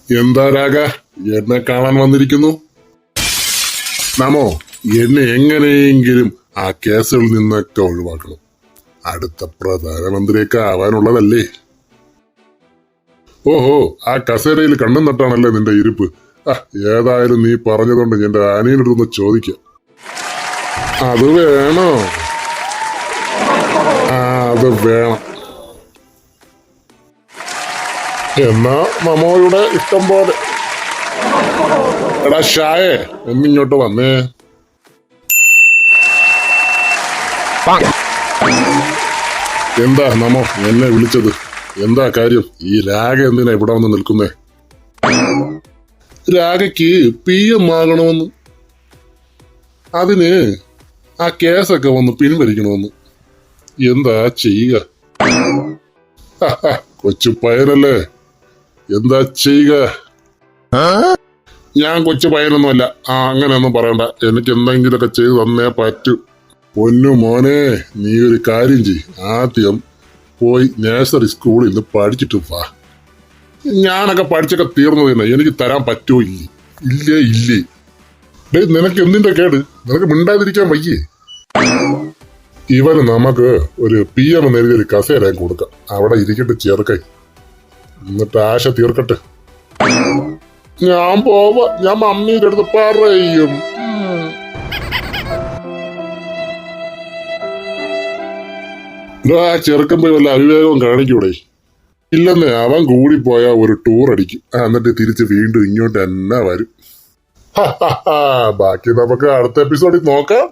എന്താ രാഗ, എന്നെ കാണാൻ വന്നിരിക്കുന്നു? നമോ, എന്നെ എങ്ങനെയെങ്കിലും ആ കേസുകളിൽ നിന്നൊക്കെ ഒഴിവാക്കണം. അടുത്ത പ്രധാനമന്ത്രിയൊക്കെ ആവാനുള്ളതല്ലേ. ഓഹോ, ആ കസേരയിൽ കണ്ണും നട്ടാണല്ലേ നിന്റെ ഇരിപ്പ്. ഏതായാലും നീ പറഞ്ഞതുകൊണ്ട് എന്റെ അനിയനോടൊന്ന് ചോദിക്കാം. അത് വേണോ? അത് വേണം. എന്നാ മമോയുടെ ഇഷ്ടം പോലെ. എടാ ഷായേ, ഒന്നിങ്ങോട്ട് വന്നേ. എന്താ നമോ എന്നെ വിളിച്ചത്? എന്താ കാര്യം? ഈ രാഗ എന്തിനാ ഇവിടെ വന്ന് നിൽക്കുന്നേ? രാഗയ്ക്ക് PM ആകണമെന്ന്. അതിന് ആ കേസൊക്കെ വന്ന് പിൻവലിക്കണമെന്ന്. എന്താ ചെയ്യുക? കൊച്ചു പയ്യനല്ലേ, എന്താ ചെയ്യുക? ഞാൻ കൊച്ചു പയ്യനൊന്നുമല്ല. അങ്ങനെയൊന്നും പറയണ്ട. എനിക്ക് എന്തെങ്കിലുമൊക്കെ ചെയ്തു തന്നേ പറ്റൂ. പൊന്നു മോനെ, നീ ഒരു കാര്യം ചെയ്. ആദ്യം പോയി നഴ്സറി സ്കൂളിൽ നിന്ന് പഠിച്ചിട്ട് വാ. ഞാനൊക്കെ പഠിച്ചൊക്കെ തീർന്നത് തന്നെ. എനിക്ക് തരാൻ പറ്റുമോ? ഇല്ലേ. നിനക്ക് എന്തിന്റെ കേട്? നിനക്ക് മിണ്ടാതിരിക്കാൻ വയ്യേ? ഇവന് നമുക്ക് ഒരു PM എന്നെഴുതിയൊരു കസേര കൊടുക്കാം. അവിടെ ഇരിക്കട്ടെ ചേർക്കൈ, എന്നിട്ട് ആശ തീർക്കട്ടെ. ഞാൻ പോവാ. ഞാൻ മമ്മിയുടെ അടുത്ത് പറയും. ചെറുക്കം പോയി വല്ല അവിവേകവും കാണിക്കൂടെ? ഇല്ലെന്നേ, അവൻ കൂടിപ്പോയാ ഒരു ടൂർ അടിക്കും. എന്നിട്ട് തിരിച്ച് വീണ്ടും ഇങ്ങോട്ട് തന്നെ വരും. ബാക്കി നമുക്ക് അടുത്ത എപ്പിസോഡിൽ നോക്കാം.